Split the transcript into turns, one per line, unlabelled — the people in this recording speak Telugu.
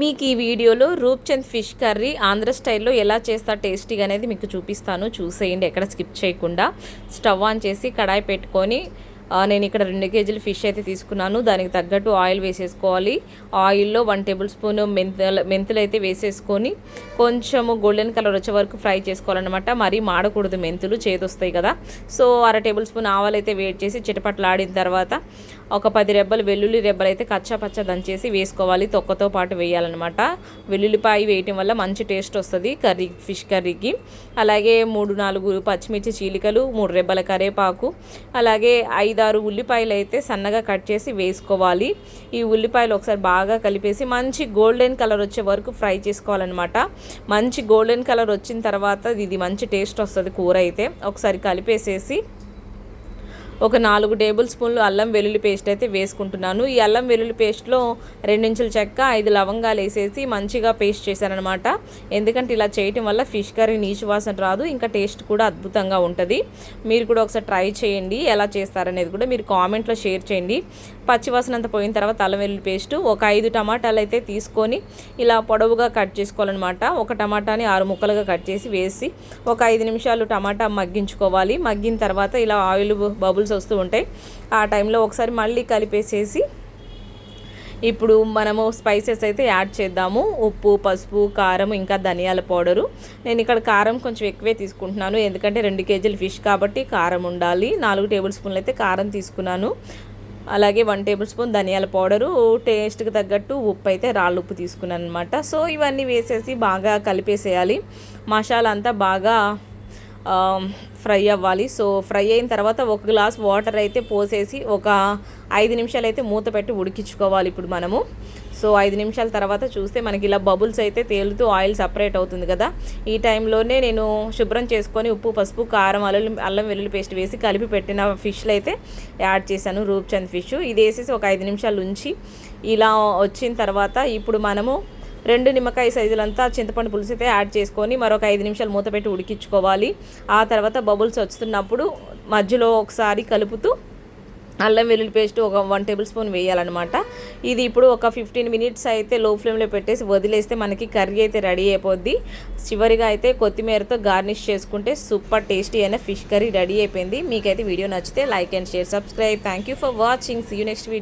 మీకు ఈ వీడియోలో రూప్చంద్ ఫిష్ కర్రీ ఆంధ్ర స్టైల్లో ఎలా చేస్తా టేస్టీగా అనేది మీకు చూపిస్తాను. చూసేయండి, ఎక్కడ స్కిప్ చేయకుండా. స్టవ్ ఆన్ చేసి కడాయి పెట్టుకొని నేను ఇక్కడ 2 కేజీలు ఫిష్ అయితే తీసుకున్నాను. దానికి తగ్గట్టు ఆయిల్ వేసేసుకోవాలి. ఆయిల్లో 1 టేబుల్ స్పూన్ మెంతులు అయితే వేసేసుకొని కొంచెము గోల్డెన్ కలర్ వచ్చే వరకు ఫ్రై చేసుకోవాలన్నమాట. మరీ మాడకూడదు, మెంతులు చేదొస్తాయి కదా. సో 1/2 టేబుల్ స్పూన్ ఆవాలు అయితే వేడి చేసి చిటపట్లాడిన తర్వాత ఒక 10 రెబ్బలు వెల్లుల్లి రెబ్బలు అయితే కచ్చా పచ్చా దంచేసి వేసుకోవాలి. తొక్కతో పాటు వేయాలన్నమాట. వెల్లుల్లిపాయ వేయటం వల్ల మంచి టేస్ట్ వస్తుంది ఫిష్ కర్రీకి. అలాగే 3-4 పచ్చిమిర్చి చీలికలు, 3 రెబ్బల కరివేపాకు, అలాగే 5-6 ఉల్లిపాయలు అయితే సన్నగా కట్ చేసి వేసుకోవాలి. ఈ ఉల్లిపాయలు ఒకసారి బాగా కలిపేసి మంచి గోల్డెన్ కలర్ వచ్చే వరకు ఫ్రై చేసుకోవాలన్నమాట. మంచి గోల్డెన్ కలర్ వచ్చిన తర్వాత ఇది మంచి టేస్ట్ వస్తుంది కూర అయితే. ఒకసారి కలిపేసేసి ఒక 4 టేబుల్ స్పూన్లు అల్లం వెల్లుల్లి పేస్ట్ అయితే వేసుకుంటున్నాను. ఈ అల్లం వెల్లుల్లి పేస్ట్లో 2 ఇంచుల చెక్క, 5 లవంగాలు వేసేసి మంచిగా పేస్ట్ చేశానమాట. ఎందుకంటే ఇలా చేయటం వల్ల ఫిష్ కర్రీ నీచు వాసన రాదు, ఇంకా టేస్ట్ కూడా అద్భుతంగా ఉంటుంది. మీరు కూడా ఒకసారి ట్రై చేయండి. ఎలా చేస్తారనేది కూడా మీరు కామెంట్లో షేర్ చేయండి. పచ్చివాసన అంతా పోయిన తర్వాత అల్లం వెల్లుల్లి పేస్ట్ ఒక 5 టమాటాలు అయితే తీసుకొని ఇలా పొడవుగా కట్ చేసుకోవాలన్నమాట. ఒక టమాటాని 6 ముక్కలుగా కట్ చేసి వేసి ఒక 5 నిమిషాలు టమాటా మగ్గించుకోవాలి. మగ్గిన తర్వాత ఇలా ఆయిల్ బబుల్స్ వస్తూ ఉంటాయి. ఆ టైంలో ఒకసారి మళ్ళీ కలిపేసేసి ఇప్పుడు మనము స్పైసెస్ అయితే యాడ్ చేద్దాము. ఉప్పు, పసుపు, కారం, ఇంకా ధనియాల పౌడరు. నేను ఇక్కడ కారం కొంచెం ఎక్కువే తీసుకుంటున్నాను, ఎందుకంటే 2 కేజీలు ఫిష్ కాబట్టి కారం ఉండాలి. 4 టేబుల్ స్పూన్లు అయితే కారం తీసుకున్నాను. అలాగే 1 టేబుల్ స్పూన్ ధనియాల పౌడరు, టేస్ట్కి తగ్గట్టు ఉప్పు అయితే రాళ్ళు ఉప్పు తీసుకున్నాను అనమాట. సో ఇవన్నీ వేసేసి బాగా కలిపేసేయాలి. మసాలా అంతా బాగా ఫ్రై అవ్వాలి. సో ఫ్రై అయిన తర్వాత 1 గ్లాస్ వాటర్ అయితే పోసేసి ఒక 5 నిమిషాలు అయితే మూత పెట్టి ఉడికించుకోవాలి. ఇప్పుడు మనము 5 నిమిషాల తర్వాత చూస్తే మనకి ఇలా బబుల్స్ అయితే తేలుతూ ఆయిల్ సపరేట్ అవుతుంది కదా. ఈ టైంలోనే నేను శుభ్రం చేసుకొని ఉప్పు, పసుపు, కారం, అల్లం వెల్లుల్లి పేస్ట్ వేసి కలిపి పెట్టిన ఫిష్లు అయితే యాడ్ చేశాను, రూప్చంద్ ఫిష్. ఇది వేసేసి ఒక 5 నిమిషాలు ఉంచి ఇలా వచ్చిన తర్వాత ఇప్పుడు మనము 2 నిమ్మకాయ సైజులంతా చింతపండు పులుసు అయితే యాడ్ చేసుకొని మరొక 5 నిమిషాలు మూత పెట్టి ఉడికించుకోవాలి. ఆ తర్వాత బబుల్స్ వస్తున్నప్పుడు మధ్యలో ఒకసారి కలుపుతూ అల్లం వెల్లుల్లి పేస్ట్ ఒక 1 టేబుల్ స్పూన్ వేయాలన్నమాట. ఇది ఇప్పుడు ఒక 15 మినిట్స్ అయితే లో ఫ్లేమ్లో పెట్టేసి వదిలేస్తే మనకి కర్రీ అయితే రెడీ అయిపోద్ది. చివరిగా అయితే కొత్తిమీరతో గార్నిష్ చేసుకుంటే సూపర్ టేస్టీ అయిన ఫిష్ కర్రీ రెడీ అయిపోయింది. మీకైతే వీడియో నచ్చితే like and share, subscribe. Thank you for watching. See you next video.